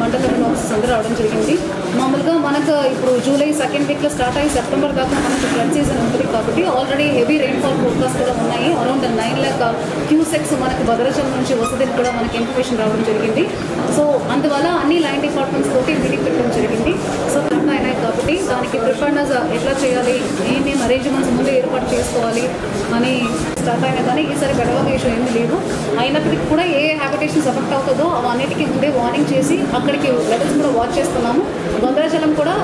మండలంలో అందరూ రావడం జరిగింది. మామూలుగా మనకు ఇప్పుడు జూలై 2nd వీక్లో స్టార్ట్ అయ్యి సెప్టెంబర్ దాకా మనకు ఫ్లడ్ సీజన్ ఉంటుంది కాబట్టి ఆల్రెడీ హెవీ రెయిన్ఫాల్ ఫోర్కాస్ట్ కూడా ఉన్నాయి. అరౌండ్ 9 lakh క్యూసెక్స్ మనకు భద్రాచలం నుంచి వసతిని కూడా మనకి ఇన్ఫర్మేషన్ రావడం జరిగింది. సో అందువల్ల అన్ని లైన్ డిపార్ట్మెంట్స్ తోటి మీటింగ్ పెట్టడం జరిగింది. సో కరెక్ట్ అయినాయి కాబట్టి దానికి ప్రిపేర్నెస్ ఎట్లా చేయాలి, ఏమేమి అరేంజ్మెంట్స్ ముందు ఏర్పాటు చేసుకోవాలి అని స్టార్ట్ అయినా కానీ ఈసారి పెద్దగా ఇష్యూ ఏమీ లేదు. అయినప్పటికీ కూడా ఏ హ్యాబిటేషన్స్ ఎఫెక్ట్ అవుతుందో అవన్నిటికీ ముందే వార్నింగ్ చేసి అక్కడికి లెవెల్స్ కూడా వాచ్ చేస్తున్నాము. భద్రాచలం కూడా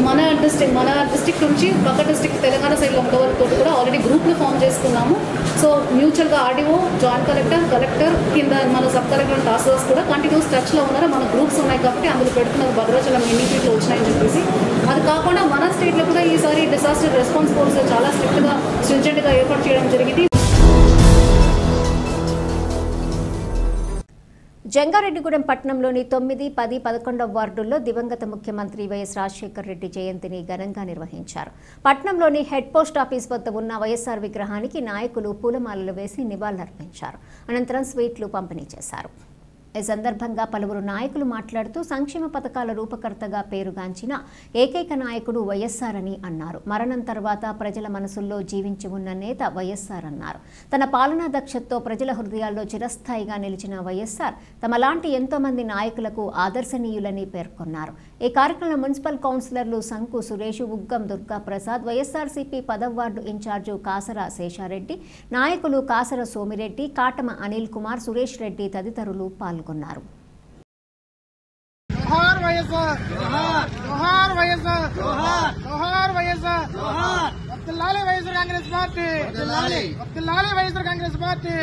మన డిస్ట్రిక్ట్ నుంచి పక్క డిస్ట్రిక్ట్ తెలంగాణ సైడ్లో ఉన్న వరకు కూడా ఆల్రెడీ గ్రూప్ను ఫామ్ చేసుకున్నాము. సో మ్యూచువల్గా ఆర్డీఓ, జాయింట్ కలెక్టర్ కింద మన సబ్ కలెక్టర్ టాస్క్ ఫోర్స్ కూడా కంటిన్యూస్ టచ్లో ఉన్నారు. మన గ్రూప్స్ ఉన్నాయి కాబట్టి అందులో పెడుతున్నారు భద్రాచలం ఎన్ని ఫీట్లో వచ్చినాయని చెప్పేసి. అది కాకుండా మన స్టేట్లో కూడా ఈసారి డిసాస్టర్ రెస్పాన్స్ ఫోర్స్ చాలా స్ట్రింజెంట్గా ఏర్పాటు చేయడం జరిగింది. జంగారెడ్డిగూడెం పట్టణంలోని 9, 10, 11వ వార్డుల్లో దివంగత ముఖ్యమంత్రి వైఎస్ రాజశేఖర్ రెడ్డి జయంతిని ఘనంగా నిర్వహించారు. పట్టణంలోని హెడ్ పోస్ట్ ఆఫీస్ వద్ద ఉన్న వైఎస్ఆర్ విగ్రహానికి నాయకులు పూలమాలలు వేసి నివాళులర్పించారు. అనంతరం స్వీట్లు పంపిణీ చేశారు. ఈ సందర్భంగా పలువురు నాయకులు మాట్లాడుతూ సంక్షేమ పథకాల రూపకర్తగా పేరుగాంచిన ఏకైక నాయకుడు వైఎస్ఆర్ అని అన్నారు. మరణం తర్వాత ప్రజల మనసుల్లో జీవించి ఉన్న నేత వైఎస్ఆర్ అన్నారు. తన పాలనా దక్షతతో ప్రజల హృదయాల్లో చిరస్థాయిగా నిలిచిన వైఎస్ఆర్ తమలాంటి ఎంతో మంది నాయకులకు ఆదర్శనీయులని పేర్కొన్నారు. ఈ కార్యక్రమంలో మున్సిపల్ కౌన్సిలర్లు సంకు సురేష్, ఉగ్గం దుర్గా ప్రసాద్, వైఎస్ఆర్సీపీ 10వ వార్డు ఇన్ఛార్జు కాసర శేషారెడ్డి, నాయకులు కాసర సోమిరెడ్డి, కాటమ అనిల్ కుమార్, సురేష్ రెడ్డి తదితరులు పాల్గొన్నారు. జోహార్ వైఎస్ఆర్, జోహార్ వైఎస్ఆర్, జోహార్ వైఎస్ఆర్, వర్ధిల్లాలి వైఎస్ఆర్ కాంగ్రెస్ పార్టీ, వర్ధిల్లాలి వైఎస్ఆర్ కాంగ్రెస్ పార్టీ.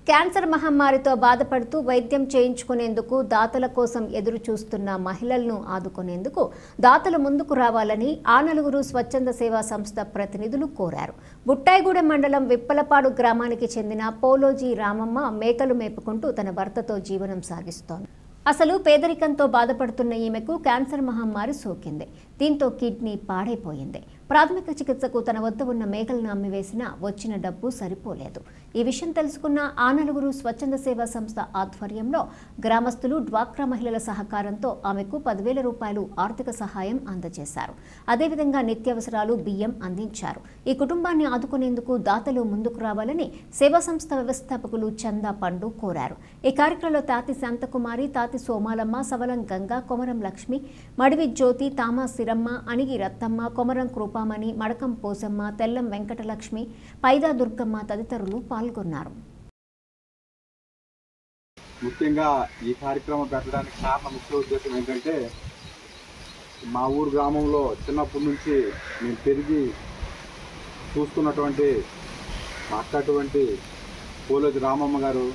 క్యాన్సర్ మహమ్మారితో బాధపడుతూ వైద్యం చేయించుకునేందుకు దాతల కోసం ఎదురు చూస్తున్న మహిళలను ఆదుకునేందుకు దాతలు ముందుకు రావాలని ఆ నలుగురు స్వచ్ఛంద సేవా సంస్థ ప్రతినిధులు కోరారు. బుట్టాయిగూడెం మండలం విప్పలపాడు గ్రామానికి చెందిన పోలోజీ రామమ్మ మేకలు మేపుకుంటూ తన భర్తతో జీవనం సాగిస్తోంది. అసలు పేదరికంతో బాధపడుతున్న ఈమెకు క్యాన్సర్ మహమ్మారి సోకింది. దీంతో కిడ్నీ పాడైపోయింది. ప్రాథమిక చికిత్సకు తన వద్ద ఉన్న మేకలను అమ్మివేసినా వచ్చిన డబ్బు సరిపోలేదు. ఈ విషయం తెలుసుకున్న ఆ నలుగురు స్వచ్ఛంద సేవా సంస్థ ఆధ్వర్యంలో గ్రామస్తులు, డ్వాక్రా మహిళల సహకారంతో ఆమెకు 10,000 రూపాయలు ఆర్థిక సహాయం అందజేశారు. అదేవిధంగా నిత్యావసరాలు, బియ్యం అందించారు. ఈ కుటుంబాన్ని ఆదుకునేందుకు దాతలు ముందుకు రావాలని సేవా సంస్థ వ్యవస్థాపకులు చందా పండు కోరారు. ఈ కార్యక్రమంలో తాతి శాంతకుమారి, తాతి సోమాలమ్మ, సవలం గంగా, కొమరం లక్ష్మి, మడివి జ్యోతి, తామా సిరమ్మ, అణిగి రత్తమ్మ, కొమరం కృపామణి, మడకం పోసమ్మ, తెల్లం వెంకటలక్ష్మి, పైదా దుర్గమ్మ తదితరులు పాల్గొన్నారు. ముఖ్యంగా ఈ కార్యక్రమం పెట్టడానికి కారణం ముఖ్య ఉద్దేశం ఏంటంటే మా ఊరు గ్రామంలో చిన్నప్పటి నుంచి మేము పెరిగి చూస్తున్నటువంటి మా అక్కటువంటి పోలేటి రామమ్మ గారు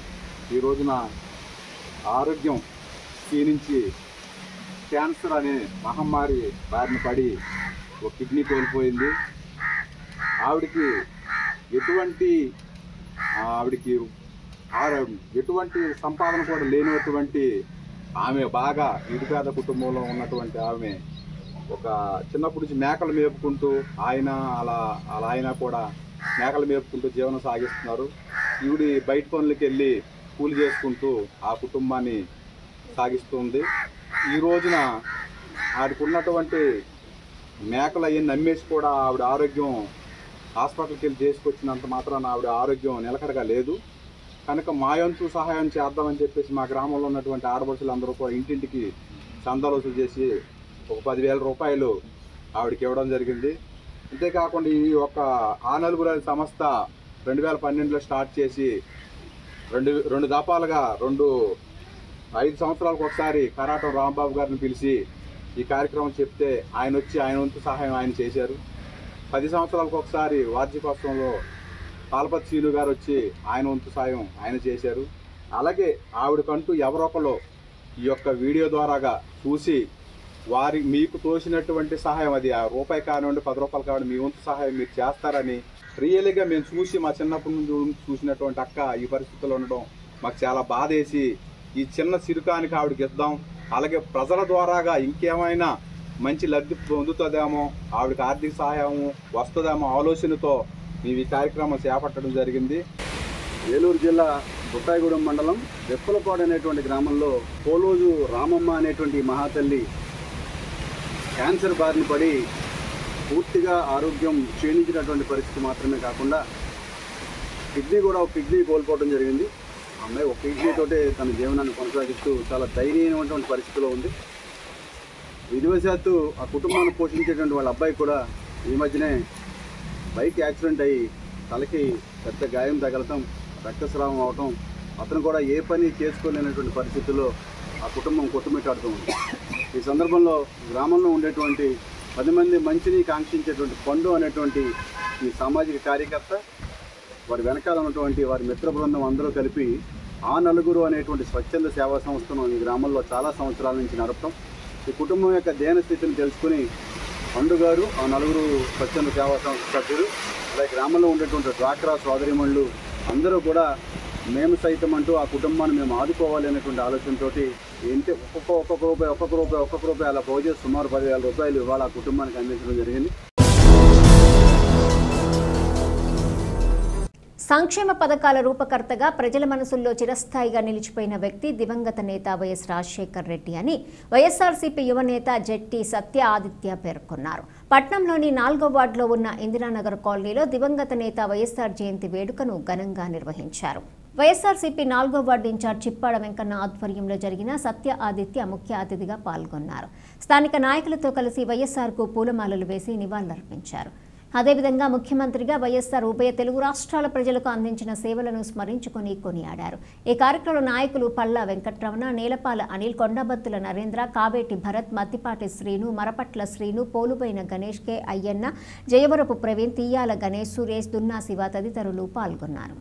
ఈ రోజున ఆరోగ్యం క్షీణించి క్యాన్సర్ అనే మహమ్మారి బారిన పడి ఒక కిడ్నీ కోల్పోయింది. ఆవిడకి ఎటువంటి సంపాదన కూడా లేనటువంటి ఆమె బాగా నిరుపేద కుటుంబంలో ఉన్నటువంటి ఆమె ఒక చిన్నప్పటి నుంచి మేకలు మేపుకుంటూ ఆయన కూడా మేకలు మేపుకుంటూ జీవనం సాగిస్తున్నారు. ఈవిడి బయట పనులకి వెళ్ళి కూలి చేసుకుంటూ ఆ కుటుంబాన్ని సాగిస్తుంది. ఈ రోజున ఆవిడకు ఉన్నటువంటి మేకలు అవన్నీ నమ్మేసి కూడా ఆవిడ ఆరోగ్యం హాస్పిటల్కి వెళ్ళి చేసుకొచ్చినంత మాత్రాన ఆవిడ ఆరోగ్యం నిలకడగా లేదు. కనుక మా వంతు సహాయం చేద్దామని చెప్పేసి మా గ్రామంలో ఉన్నటువంటి ఆడపడుచులందరూ కూడా ఇంటింటికి చందాలు వసూలు చేసి ఒక 10,000 రూపాయలు ఆవిడకి ఇవ్వడం జరిగింది. అంతేకాకుండా ఈ ఒక ఆ నలుగురు సంస్థ 2012లో స్టార్ట్ చేసి రెండు దఫాలుగా 5 సంవత్సరాలకు ఒకసారి కరాటం రాంబాబు గారిని పిలిచి ఈ కార్యక్రమం చెప్తే ఆయన వచ్చి ఆయన వంతు సహాయం ఆయన చేశారు. 10 సంవత్సరాలకు ఒకసారి వార్షికోత్సవంలో పాలపతి శ్రీను గారు వచ్చి ఆయన వంతు సాయం ఆయన చేశారు. అలాగే ఆవిడకంటూ ఎవరొకరు ఈ యొక్క వీడియో ద్వారాగా చూసి మీకు తోసినటువంటి సహాయం, అది రూపాయి కానివ్వండి 10 రూపాయలు కానివ్వండి, మీ వంతు సహాయం మీరు చేస్తారని రియల్గా మేము చూసి మా చిన్నప్పటి నుండి చూసినటువంటి అక్క ఈ పరిస్థితుల్లో ఉండడం మాకు చాలా బాధేసి ఈ చిన్న సిరుకానికి ఆవిడకి ఇద్దాం, అలాగే ప్రజల ద్వారాగా ఇంకేమైనా మంచి లబ్ధి పొందుతుందేమో, ఆవిడకి ఆర్థిక సహాయం వస్తుందేమో ఆలోచనతో మేము ఈ కార్యక్రమం చేపట్టడం జరిగింది. ఏలూరు జిల్లా బుట్టాయిగూడెం మండలం వెప్పలపాడు అనేటువంటి గ్రామంలో పోలోజు రామమ్మ అనేటువంటి మహాతల్లి క్యాన్సర్ బారిన పడి పూర్తిగా ఆరోగ్యం క్షీణించినటువంటి పరిస్థితి మాత్రమే కాకుండా ఒక కిడ్నీ కోల్పోవడం జరిగింది. అమ్మాయి ఒక కిడ్నీతోటే తన జీవనాన్ని కొనసాగిస్తూ చాలా దయనీయమైనటువంటి పరిస్థితిలో ఉంది. విధివశాత్తు ఆ కుటుంబాన్ని పోషించేటువంటి వాళ్ళ అబ్బాయి కూడా ఈ మధ్యనే బైక్ యాక్సిడెంట్ అయ్యి తలకి పెద్ద గాయం తగలటం, రక్తస్రావం అవటం, అతను కూడా ఏ పని చేసుకోలేనటువంటి పరిస్థితుల్లో ఆ కుటుంబం కొట్టుమిట్టాడుతూ ఉంది. ఈ సందర్భంలో గ్రామంలో ఉండేటువంటి 10 మంది మంచిని కాంక్షించేటువంటి పండు అనేటువంటి ఈ సామాజిక కార్యకర్త, వారి వెనకాల ఉన్నటువంటి వారి మిత్ర బృందం అందరూ కలిపి ఆ నలుగురు అనేటువంటి స్వచ్ఛంద సేవా సంస్థను ఈ గ్రామంలో చాలా సంవత్సరాల నుంచి నడపడం, ఈ కుటుంబం యొక్క దేన స్థితిని తెలుసుకుని పండు గారు ఆ నలుగురు స్వచ్ఛంద సేవా సంస్థ సభ్యులు, అలాగే గ్రామంలో ఉండేటువంటి డ్వాక్రా సోదరిమణులు అందరూ కూడా మేము సైతం అంటూ ఆ కుటుంబాన్ని మేము ఆదుకోవాలి అనేటువంటి ఆలోచనతో ఏంటి ఒక్కొక్క రూపాయి అలా పోజే సుమారు 10,000 రూపాయలు ఇవాళ ఆ కుటుంబానికి అందించడం జరిగింది. సంక్షేమ పథకాల రూపకర్తగా ప్రజల మనసుల్లో చిరస్థాయిగా నిలిచిపోయిన వ్యక్తి దివంగత నేత వైఎస్ రాజశేఖర్ రెడ్డి అని వైఎస్ఆర్సీపీ యువనేత జెట్టి సత్య ఆదిత్య పేర్కొన్నారు. పట్నంలోని 4వ వార్డులో ఉన్న ఇందిరానగర్ కాలనీలో దివంగత నేత వైఎస్ఆర్ జయంతి వేడుకను ఘనంగా నిర్వహించారు. వైఎస్ఆర్సీపీ 4వ వార్డు ఇన్ఛార్జ్ చిప్పాడ వెంకన్న ఆధ్వర్యంలో జరిగిన సత్య ఆదిత్య ముఖ్య అతిథిగా పాల్గొన్నారు. స్థానిక నాయకులతో కలిసి వైఎస్ఆర్కు పూలమాలలు వేసి నివాళులర్పించారు. అదేవిధంగా ముఖ్యమంత్రిగా వైఎస్ఆర్ ఉభయ తెలుగు రాష్ట్రాల ప్రజలకు అందించిన సేవలను స్మరించుకొని కొనియాడారు. ఈ కార్యక్రమంలో నాయకులు పల్లా వెంకట్రమణ, నేలపాల అనిల్, కొండబత్తుల నరేంద్ర, కావేటి భరత్, మత్తిపాటి శ్రీను, మరపట్ల శ్రీను, పోలుబైన గణేష్, కె అయ్యన్న, జయవరపు ప్రవీణ్, తీయాల గణేష్, సురేష్, దున్నా శివ తదితరులు పాల్గొన్నారు.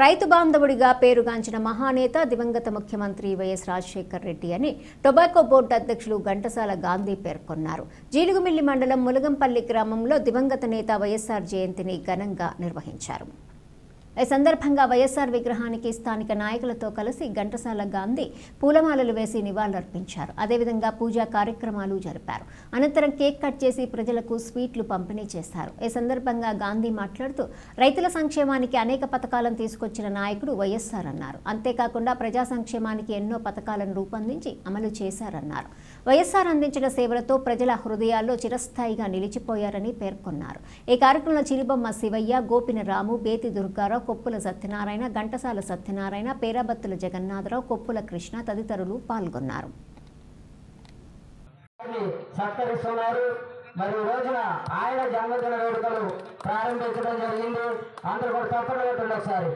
రైతు బాంధవుడిగా పేరుగాంచిన మహానేత దివంగత ముఖ్యమంత్రి వైఎస్ రాజశేఖర్ రెడ్డి అని టొబాకో బోర్డు అధ్యక్షులు ఘంటసాల గాంధీ పేర్కొన్నారు. జీలుగుమిల్లి మండలం ములగంపల్లి గ్రామంలో దివంగత నేత వైఎస్ఆర్ జయంతిని ఘనంగా నిర్వహించారు. ఈ సందర్భంగా వైఎస్ఆర్ విగ్రహానికి స్థానిక నాయకులతో కలిసి ఘంటసాల గాంధీ పూలమాలలు వేసి నివాళులర్పించారు. అదేవిధంగా పూజా కార్యక్రమాలు జరిపారు. అనంతరం కేక్ కట్ చేసి ప్రజలకు స్వీట్లు పంపిణీ చేశారు. ఈ సందర్భంగా గాంధీ మాట్లాడుతూ రైతుల సంక్షేమానికి అనేక పథకాలను తీసుకొచ్చిన నాయకుడు వైఎస్ఆర్ అన్నారు. అంతేకాకుండా ప్రజా సంక్షేమానికి ఎన్నో పథకాలను రూపొందించి అమలు చేశారన్నారు. వైఎస్ఆర్ అందించిన సేవలతో ప్రజల హృదయాల్లో చిరస్థాయిగా నిలిచిపోయారని పేర్కొన్నారు. ఈ కార్యక్రమంలో చిలిబొమ్మ శివయ్య, గోపిన రాము, బేతి దుర్గారావు, కొప్పుల సత్యనారాయణ, ఘంటసాల సత్యనారాయణ, పేరాబత్తుల జగన్నాథరావు, కొప్పుల కృష్ణ తదితరులు పాల్గొన్నారు. సత్కరిస్తున్నారు. మరి ఈ రోజున ఆయన జన్మదిన వేడుకలు ప్రారంభించడం జరిగింది. అందరూ కూడా తప్పని పెట్టండి ఒకసారి.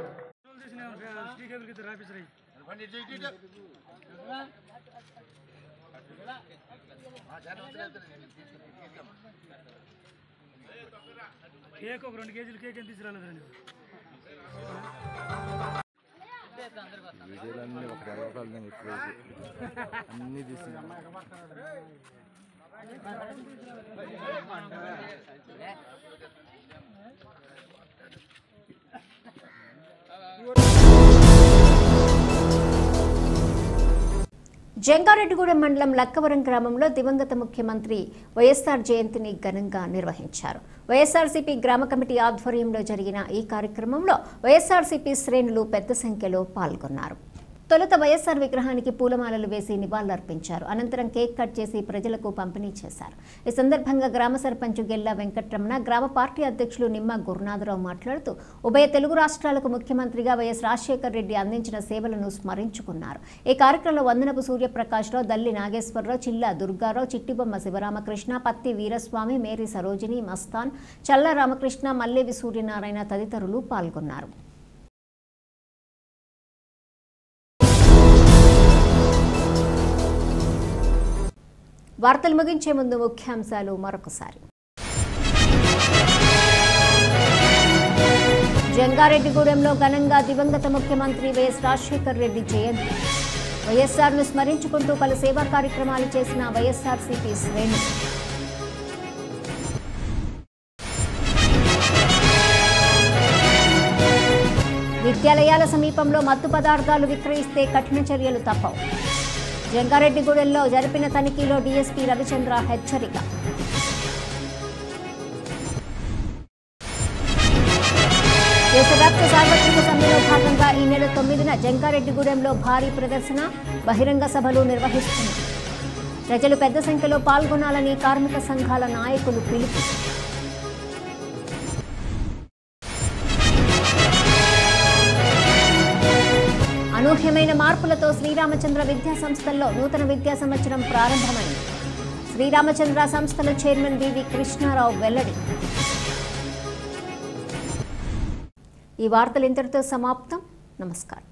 కేక్ ఒక 2 కేజీలు కేక్ ఎంత తీసుకురాలేదండి. వీడియోలన్నీ ఒక 20 రూపాయలు అన్నీ తీసుకున్నాం. జంగారెడ్డిగూడెం మండలం లక్కవరం గ్రామంలో దివంగత ముఖ్యమంత్రి వైఎస్ఆర్ జయంతిని ఘనంగా నిర్వహించారు. వైఎస్ఆర్సీపీ గ్రామ కమిటీ ఆధ్వర్యంలో జరిగిన ఈ కార్యక్రమంలో వైఎస్ఆర్సీపీ శ్రేణులు పెద్ద సంఖ్యలో పాల్గొన్నారు. తొలుత వైఎస్ఆర్ విగ్రహానికి పూలమాలలు వేసి నివాళులర్పించారు. అనంతరం కేక్ కట్ చేసి ప్రజలకు పంపిణీ చేశారు. ఈ సందర్భంగా గ్రామ సర్పంచ్ గెల్లా వెంకట్రమణ, గ్రామ పార్టీ అధ్యక్షులు నిమ్మ గురునాథరావు మాట్లాడుతూ ఉభయ తెలుగు రాష్ట్రాలకు ముఖ్యమంత్రిగా వైఎస్ రాజశేఖర్ రెడ్డి అందించిన సేవలను స్మరించుకున్నారు. ఈ కార్యక్రమంలో వందనపు సూర్యప్రకాశ్రావు, దల్లి నాగేశ్వరరావు, చిల్లా దుర్గారావు, చిట్టిబొమ్మ శివరామకృష్ణ, పత్తి వీరస్వామి, మేరీ సరోజిని, మస్తాన్, చల్ల రామకృష్ణ, మల్లేవి సూర్యనారాయణ తదితరులు పాల్గొన్నారు. వార్తలు ముగించే ముందు ముఖ్యాంశాలు మరొకసారి. జంగారెడ్డిగూడెంలో ఘనంగా దివంగత ముఖ్యమంత్రి వైఎస్ రాజశేఖర్ రెడ్డి జయంతి. వైఎస్ఆర్ను స్మరించుకుంటూ పలు సేవా కార్యక్రమాలు చేసిన వైఎస్ఆర్సీపీ శ్రేణులు. విద్యాలయాల సమీపంలో మత్తు పదార్థాలు విక్రయిస్తే కఠిన చర్యలు తప్పవు. జంగారెడ్డిగూడెంలో జరిపిన తనిఖీలో డీఎస్పీ రవిచంద్ర హెచ్చరిక. దేశవ్యాప్త సార్వత్రిక సమ్మెలో భాగంగా ఈ నెల 9న జంగారెడ్డిగూడెంలో భారీ ప్రదర్శన, బహిరంగ సభలు నిర్వహిస్తున్నారు. ప్రజలు పెద్ద సంఖ్యలో పాల్గొనాలని కార్మిక సంఘాల నాయకులు పిలుపు. అనూహ్యమైన మార్పులతో శ్రీరామచంద్ర విద్యా సంస్థల్లో నూతన విద్యా సంవత్సరం ప్రారంభమైంది. శ్రీరామచంద్ర సంస్థల చైర్మన్ వివి కృష్ణారావు వెల్లడి. ఈ వార్తలు ఇంతటితో సమాప్తం. నమస్కారం.